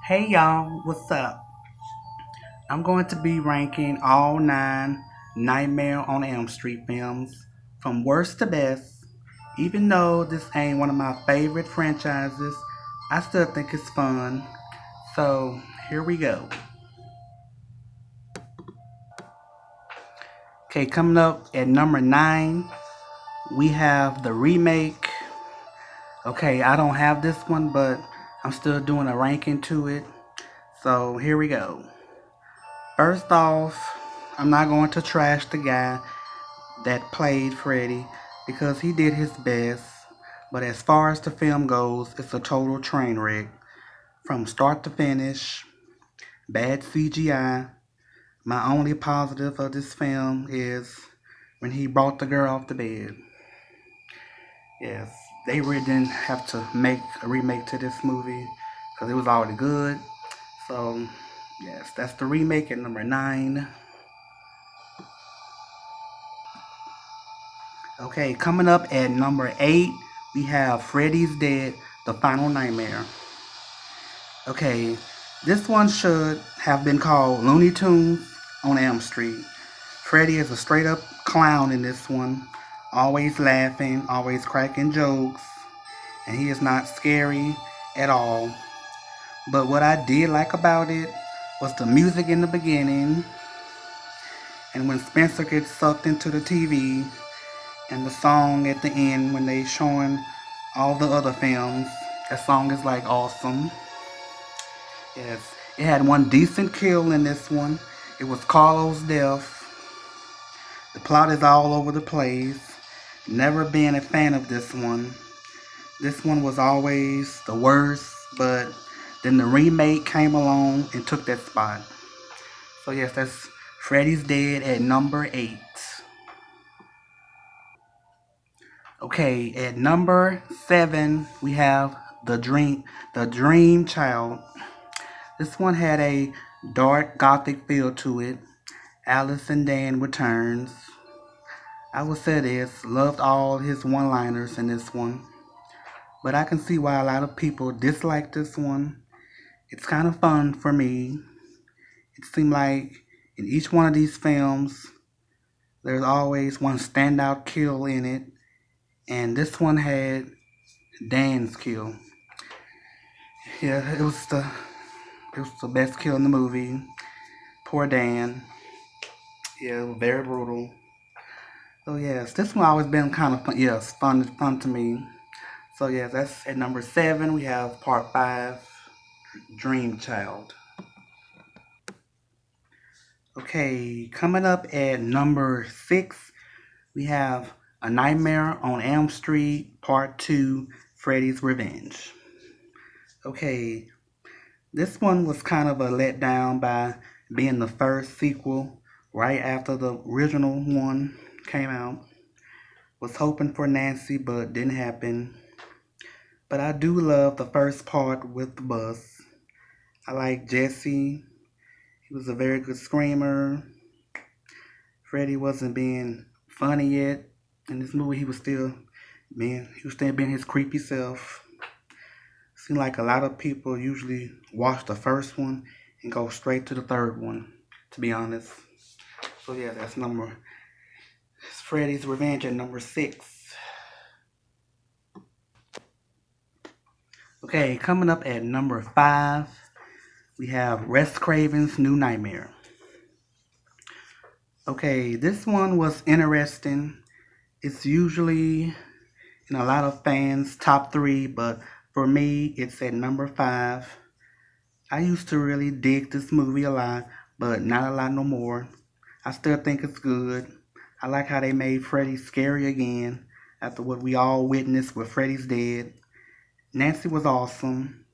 Hey y'all, what's up? I'm going to be ranking all 9 Nightmare on Elm Street films from worst to best. Even though this ain't one of my favorite franchises, I still think it's fun. So here we go. Okay, coming up at number 9, we have the remake. Okay, I don't have this one, but I'm still doing a ranking to it. So here we go. First off, I'm not going to trash the guy that played Freddy because he did his best. But as far as the film goes, it's a total train wreck. From start to finish, bad CGI. My only positive of this film is when he brought the girl off the bed. Yes, they really didn't have to make a remake to this movie because it was already good. So, yes, that's the remake at number 9. Okay, coming up at number 8, we have Freddy's Dead, The Final Nightmare. Okay, this one should have been called Looney Tunes on Elm Street. Freddy is a straight up clown in this one, always laughing, always cracking jokes, and he is not scary at all. But what I did like about it was the music in the beginning, and when Spencer gets sucked into the TV, and the song at the end when they showing all the other films. That song is like awesome. Yes, it had one decent kill in this one. It was Carlos' death. The plot is all over the place. Never been a fan of this one. This one was always the worst, but then the remake came along and took that spot. So yes, that's Freddy's Dead at number 8. Okay, at number 7 we have the Dream Child. This one had a dark gothic feel to it. Alice and Dan returns. I would say this, loved all his one-liners in this one. But I can see why a lot of people dislike this one. It's kind of fun for me. It seemed like in each one of these films, there's always one standout kill in it. And this one had Dan's kill. Yeah, it was the best kill in the movie. Poor Dan. Yeah, it was very brutal. So yes, this one always been kind of fun. Yes, fun to me. So yes, that's at number 7. We have part 5, Dream Child. Okay, coming up at number 6, we have A Nightmare on Elm Street Part 2, Freddy's Revenge. Okay, this one was kind of a letdown by being the first sequel right after the original one came out. Was hoping for Nancy, but didn't happen. But I do love the first part with the bus. I like Jesse. He was a very good screamer. Freddy wasn't being funny yet. In this movie, he was still being his creepy self. Seems like a lot of people usually watch the first one and go straight to the third one, to be honest. So yeah, it's Freddy's Revenge at number 6. Okay, coming up at number 5, we have Wes Craven's New Nightmare. Okay, this one was interesting. It's usually in a lot of fans' top 3, but for me, it's at number 5. I used to really dig this movie a lot, but not a lot no more. I still think it's good. I like how they made Freddy scary again after what we all witnessed with Freddy's Dead. Nancy was awesome.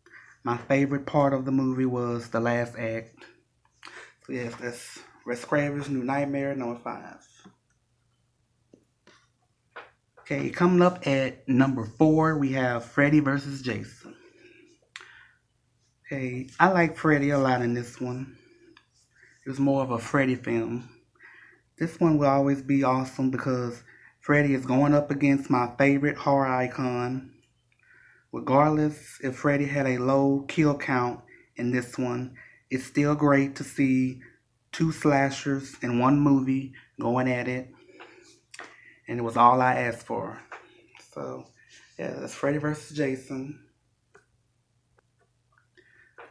My favorite part of the movie was the last act. So yes, that's Wes Craven's New Nightmare, number 5. Okay, coming up at number 4, we have Freddy vs. Jason. Okay, I like Freddy a lot in this one. It was more of a Freddy film. This one will always be awesome because Freddy is going up against my favorite horror icon. Regardless if Freddy had a low kill count in this one. It's still great to see two slashers in one movie going at it, and it was all I asked for. So, yeah, that's Freddy vs. Jason.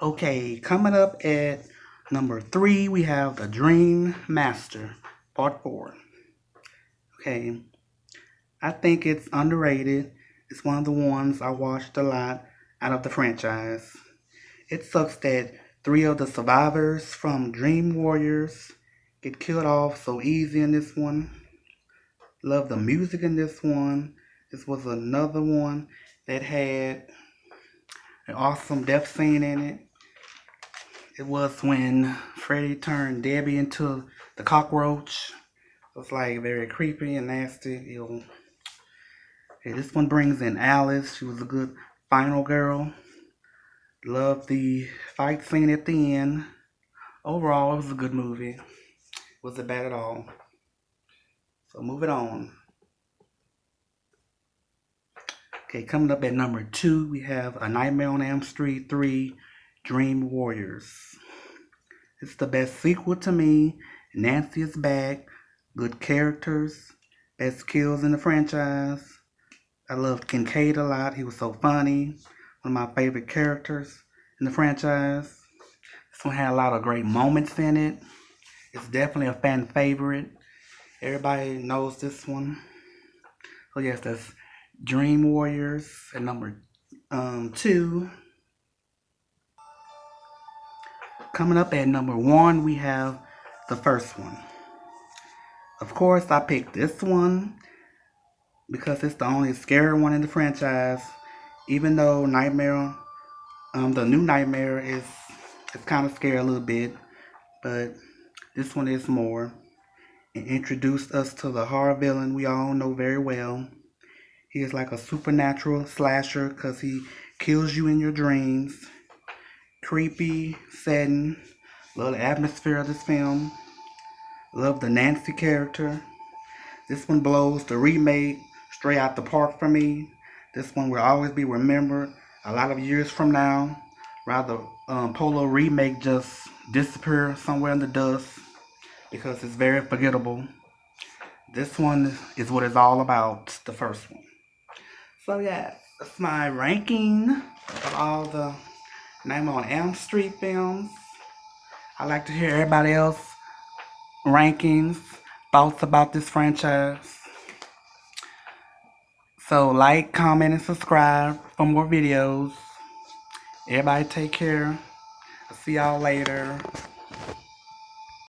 Okay, coming up at number 3, we have The Dream Master, Part 4. Okay, I think it's underrated. It's one of the ones I watched a lot out of the franchise. It sucks that 3 of the survivors from Dream Warriors get killed off so easy in this one. Love the music in this one. This was another one that had an awesome death scene in it. It was when Freddy turned Debbie into the cockroach. It was like very creepy and nasty. Ew. Okay, this one brings in Alice. She was a good final girl. Love the fight scene at the end. Overall, it was a good movie. Wasn't bad at all. So moving on. Okay, coming up at number 2, we have A Nightmare on Elm Street 3, Dream Warriors. It's the best sequel to me. Nancy is back. Good characters. Best kills in the franchise. I loved Kincaid a lot. He was so funny. One of my favorite characters in the franchise. This one had a lot of great moments in it. It's definitely a fan favorite. Everybody knows this one. So yes, that's Dream Warriors at number 2. Coming up at number 1, we have the first one. Of course, I picked this one because it's the only scary one in the franchise. Even though Nightmare, the new Nightmare is kind of scary a little bit, but this one is more. It introduced us to the horror villain we all know very well. He is like a supernatural slasher because he kills you in your dreams. Creepy setting. Love the atmosphere of this film. Love the Nancy character. This one blows the remake straight out the park for me. This one will always be remembered a lot of years from now. Rather, Polo remake just disappear somewhere in the dust because it's very forgettable. This one is what it's all about, the first one. So yeah, that's my ranking of all the Nightmare on Elm Street films. I like to hear everybody else rankings, thoughts about this franchise. So like, comment, and subscribe for more videos. Everybody take care. I'll see y'all later.